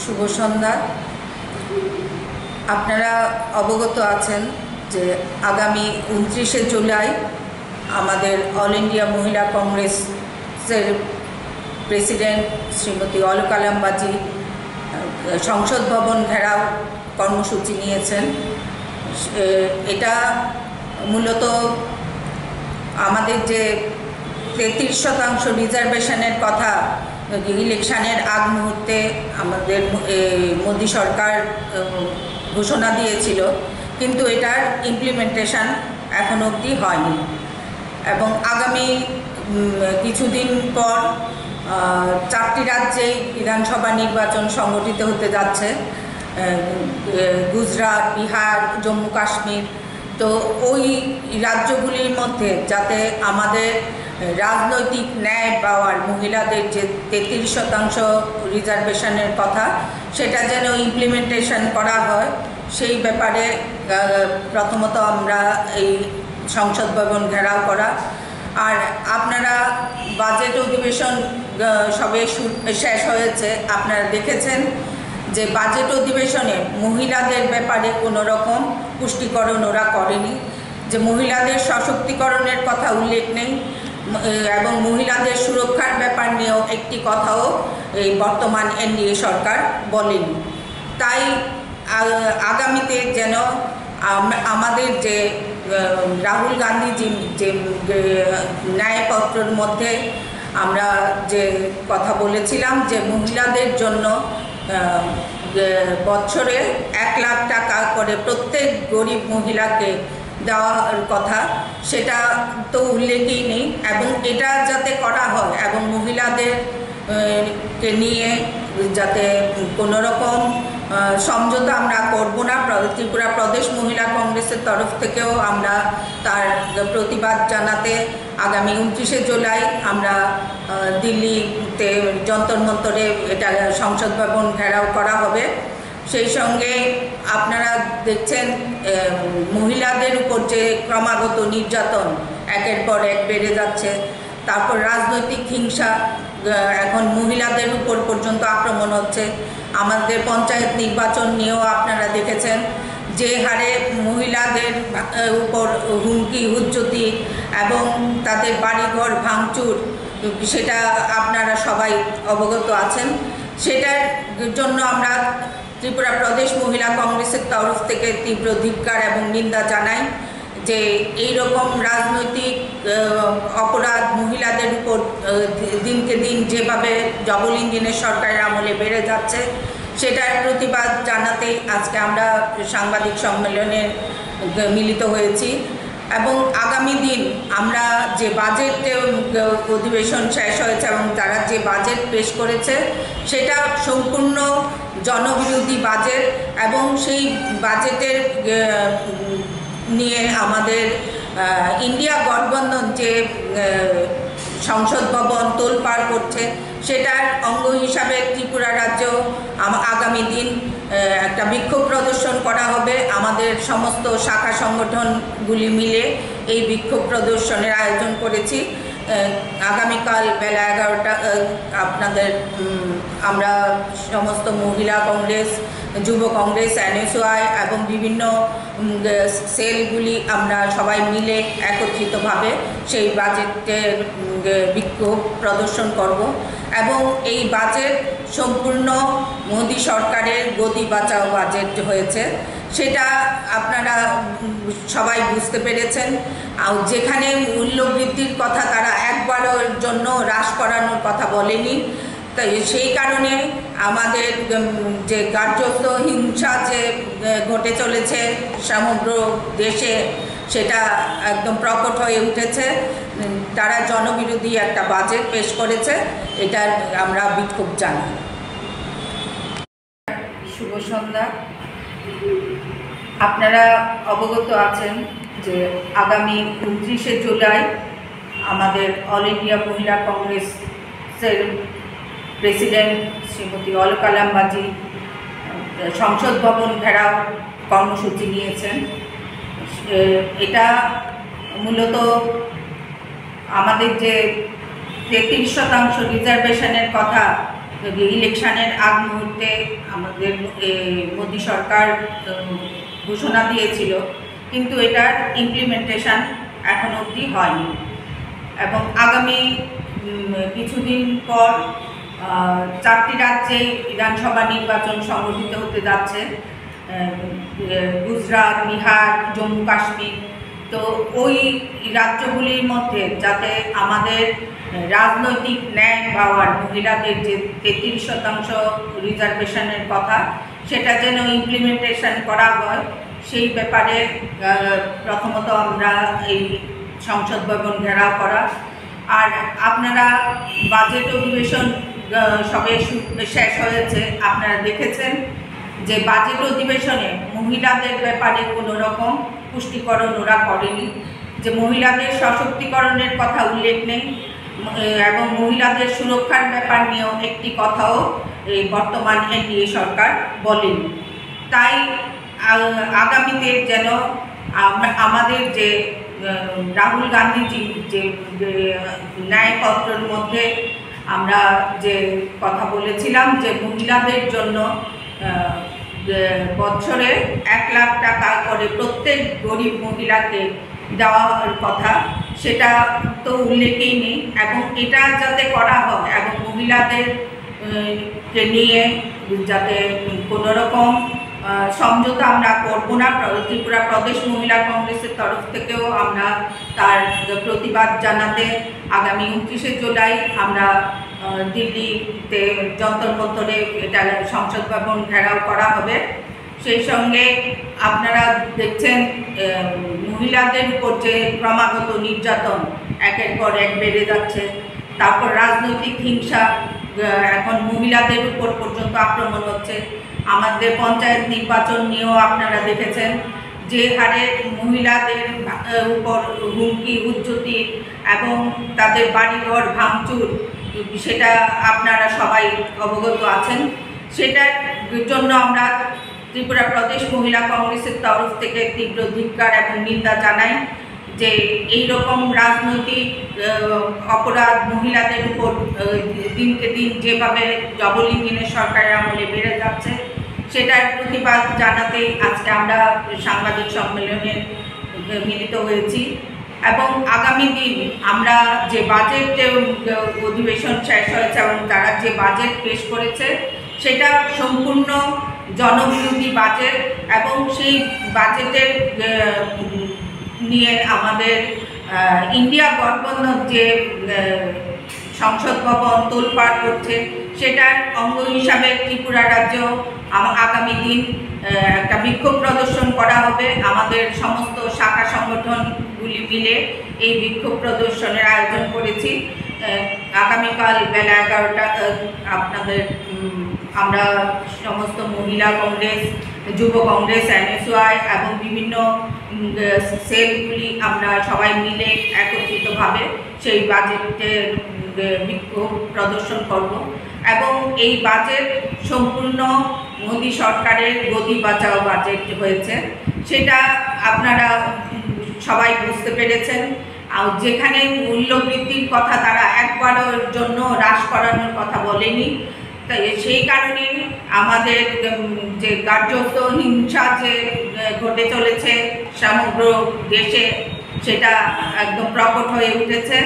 শুভ সন্ধ্যা। আপনারা অবগত আছেন যে আগামী 29শে জুলাই আমাদের অল ইন্ডিয়া মহিলা কংগ্রেসের প্রেসিডেন্ট শ্রীমতী অলকা লাম্বাজি সংসদ ভবন ঘেরাও কর্মসূচি নিয়েছেন। এটা মূলত আমাদের যে 33% রিজার্ভেশনের কথা ইলেকশনের আগ মুহূর্তে আমাদের মোদি সরকার ঘোষণা দিয়েছিল, কিন্তু এটার ইমপ্লিমেন্টেশন এখন অবধি হয়নি এবং আগামী কিছুদিন পর 4টি রাজ্যেই বিধানসভা নির্বাচন সংগঠিত হতে যাচ্ছে, গুজরাট, বিহার, জম্মু কাশ্মীর। তো ওই রাজ্যগুলির মধ্যে যাতে আমাদের রাজনৈতিক ন্যায় পাওয়ার মহিলাদের যে 33% রিজার্ভেশনের কথা সেটা যেন ইমপ্লিমেন্টেশন করা হয়, সেই ব্যাপারে প্রথমত আমরা এই সংসদ ভবন ঘেরাও করা। আর আপনারা বাজেট অধিবেশন সবে শেষ হয়েছে, আপনারা দেখেছেন যে বাজেট অধিবেশনে মহিলাদের ব্যাপারে কোনো রকম পুষ্টিকরণ ওরা করেনি, যে মহিলাদের সশক্তিকরণের কথা উল্লেখ নেই এবং মহিলাদের সুরক্ষার ব্যাপার নিয়েও একটি কথাও এই বর্তমান এনডিএ সরকার বলেনি। তাই আগামীতে যেন আমাদের যে রাহুল গান্ধীজি যে ন্যায়পত্রের মধ্যে আমরা যে কথা বলেছিলাম যে মহিলাদের জন্য বছরে 1 লাখ টাকা করে প্রত্যেক গরিব মহিলাকে দেওয়ার কথা, সেটা তো উল্লেখই নেই। এবং এটা যাতে করা হয় এবং মহিলাদেরকে নিয়ে যাতে কোনো রকম সমঝোতা আমরা করব না, ত্রিপুরা প্রদেশ মহিলা কংগ্রেসের তরফ থেকেও আমরা তার প্রতিবাদ জানাতে আগামী 29শে জুলাই আমরা দিল্লিতে যন্তর মন্তরে এটা সংসদ ভবন ঘেরাও করা হবে। সেই সঙ্গে আপনারা দেখছেন মহিলাদের উপর যে ক্রমাগত নির্যাতন একের পর এক বেড়ে যাচ্ছে, তারপর রাজনৈতিক হিংসা, এখন মহিলাদের উপর পর্যন্ত আক্রমণ হচ্ছে। আমাদের পঞ্চায়েত নির্বাচন নিয়েও আপনারা দেখেছেন যে হারে মহিলাদের উপর হুমকি হুজ্জতি এবং তাদের বাড়িঘর ভাঙচুর, সেটা আপনারা সবাই অবগত আছেন। সেটার জন্য আমরা ত্রিপুরা প্রদেশ মহিলা কংগ্রেসের তরফ থেকে তীব্র ধিক্কার এবং নিন্দা জানাই যে এই রকম রাজনৈতিক অপরাধ মহিলাদের উপর দিনকে দিন যেভাবে ডবল ইঞ্জিনের সরকারের আমলে বেড়ে যাচ্ছে, সেটার প্রতিবাদ জানাতেই আজকে আমরা সাংবাদিক সম্মেলনে মিলিত হয়েছি। এবং আগামী দিন আমরা যে বাজেট অধিবেশন শেষ হয়েছে এবং তারা যে বাজেট পেশ করেছে সেটা সম্পূর্ণ জনবিরোধী বাজেট এবং সেই বাজেটের নিয়ে আমাদের ইন্ডিয়া গঠবন্ধন যে সংসদ ভবন তোলপাড় করছে, সেটার অঙ্গ হিসাবে ত্রিপুরা রাজ্য আগামী দিন একটা বিক্ষোভ প্রদর্শন করা হবে। আমাদের সমস্ত শাখা সংগঠনগুলি মিলে এই বিক্ষোভ প্রদর্শনের আয়োজন করেছি। আগামীকাল বেলা 11টা আপনাদের আমরা সমস্ত মহিলা কংগ্রেস, যুব কংগ্রেস, এনএসওয়াই এবং বিভিন্ন সেলগুলি আমরা সবাই মিলে একত্রিতভাবে সেই বাজেটের বিক্ষোভ প্রদর্শন করব এবং এই বাজেট সম্পূর্ণ মোদি সরকারের গদি বাঁচাও বাজেট হয়েছে, সেটা আপনারা সবাই বুঝতে পেরেছেন। আর যেখানে মূল্যবৃদ্ধির কথা তারা একবারের জন্য হ্রাস করানোর কথা বলেনি, তাই সেই কারণে আমাদের যে কার্যত হিংসা যে ঘটে চলেছে সমগ্র দেশে, সেটা একদম প্রকট হয়ে উঠেছে। তারা জনবিরোধী একটা বাজেট পেশ করেছে, এটার আমরা বিক্ষোভ জানাই। শুভ সন্ধ্যা। আপনারা অবগত আছেন যে আগামী 29শে জুলাই আমাদের অল ইন্ডিয়া মহিলা কংগ্রেসের প্রেসিডেন্ট শ্রীমতী অলকা লাম্বাজি সংসদ ভবন ঘেরাও কর্মসূচি নিয়েছেন। এটা মূলত আমাদের যে 33% রিজার্ভেশনের কথা ইলেকশনের আগ মুহূর্তে আমাদের মোদী সরকার ঘোষণা দিয়েছিল, কিন্তু এটার ইমপ্লিমেন্টেশন এখন অবধি হয়নি। এবং আগামী কিছুদিন পর 4টি রাজ্যে বিধানসভা নির্বাচন সংগঠিত হতে যাচ্ছে, গুজরাট, বিহার, জম্মু কাশ্মীর। তো ওই রাজ্যগুলির মধ্যে যাতে আমাদের রাজনৈতিক ন্যায় পাওয়ার মহিলাদের যে 33% রিজার্ভেশনের কথা, সেটা যেন ইমপ্লিমেন্টেশন করা হয়, সেই ব্যাপারে প্রথমত আমরা এই সংসদ ভবন ঘেরাও করা। আর আপনারা বাজেট অধিবেশন সবে শেষ হয়েছে, আপনারা দেখেছেন যে বাজেট অধিবেশনে মহিলাদের ব্যাপারে কোনো রকম পুষ্টিকরণ ওরা করেনি, যে মহিলাদের সশক্তিকরণের কথা উল্লেখ নেই এবং মহিলাদের সুরক্ষার ব্যাপার নিয়েও একটি কথাও এই বর্তমান এনডিএ সরকার বলেনি। তাই আগামীতে যেন আমাদের যে রাহুল গান্ধীজি যে ন্যায়পত্রের মধ্যে আমরা যে কথা বলেছিলাম যে মহিলাদের জন্য বছরে 1 লাখ টাকা করে প্রত্যেক গরিব মহিলাকে দেওয়ার কথা, সেটা তো উল্লেখই নেই। এবং এটা যাতে করা হয় এবং মহিলাদেরকে নিয়ে যাতে কোনো রকম সমঝোতা আমরা করব না, ত্রিপুরা প্রদেশ মহিলা কংগ্রেসের তরফ থেকেও আমরা তার প্রতিবাদ জানাতে আগামী 29শে জুলাই আমরা দিল্লিতে যন্তর মন্তরে এটা সংসদ ভবন ঘেরাও করা হবে। সেই সঙ্গে আপনারা দেখছেন মহিলাদের উপর যে ক্রমাগত নির্যাতন একের পর এক বেড়ে যাচ্ছে, তারপর রাজনৈতিক হিংসা, এখন মহিলাদের উপর পর্যন্ত আক্রমণ হচ্ছে। আমাদের পঞ্চায়েত নির্বাচন নিয়েও আপনারা দেখেছেন যে হারে মহিলাদের উপর হুমকি, উজ্জতি এবং তাদের বাড়িঘর ভাঙচুর, সেটা আপনারা সবাই অবগত আছেন। সেটার জন্য আমরা ত্রিপুরা প্রদেশ মহিলা কংগ্রেসের তরফ থেকে তীব্র ধিক্কার এবং নিন্দা জানাই যে এই রকম রাজনৈতিক অপরাধ মহিলাদের উপর দিনকে দিন যেভাবে ডবল ইঞ্জিনের সরকারের আমলে বেড়ে যাচ্ছে, সেটার প্রতিবাদ জানাতেই আজকে আমরা সাংবাদিক সম্মেলনে মিলিত হয়েছি। এবং আগামী দিন আমরা যে বাজেট অধিবেশন শেষ হয়েছে এবং তারা যে বাজেট পেশ করেছে, সেটা সম্পূর্ণ জনবিরোধী বাজেট এবং সেই বাজেটের নিয়ে আমাদের ইন্ডিয়া গঠবন্ধন যে সংসদ ভবন তোলপাড় করছে, সেটার অঙ্গ হিসাবে ত্রিপুরা রাজ্য আগামী দিন একটা বিক্ষোভ প্রদর্শন করা হবে। আমাদের সমস্ত শাখা সংগঠনগুলি মিলে এই বিক্ষোভ প্রদর্শনের আয়োজন করেছি। আগামীকাল বেলা 11টা আপনাদের আমরা সমস্ত মহিলা কংগ্রেস, যুব কংগ্রেস, এনএসওয়াই এবং বিভিন্ন সেলগুলি আমরা সবাই মিলে একত্রিতভাবে সেই বাজেটের বিক্ষোভ প্রদর্শন করব। এবং এই বাজেট সম্পূর্ণ মোদী সরকারের গদি বাঁচাও বাজেট হয়েছে, সেটা আপনারা সবাই বুঝতে পেরেছেন। আর যেখানে মূল্যবৃদ্ধির কথা তারা একবারের জন্য হ্রাস করানোর কথা বলেনি, তাই সেই কারণে আমাদের যে কার্যত হিংসা যে ঘটে চলেছে সমগ্র দেশে, সেটা একদম প্রকট হয়ে উঠেছে।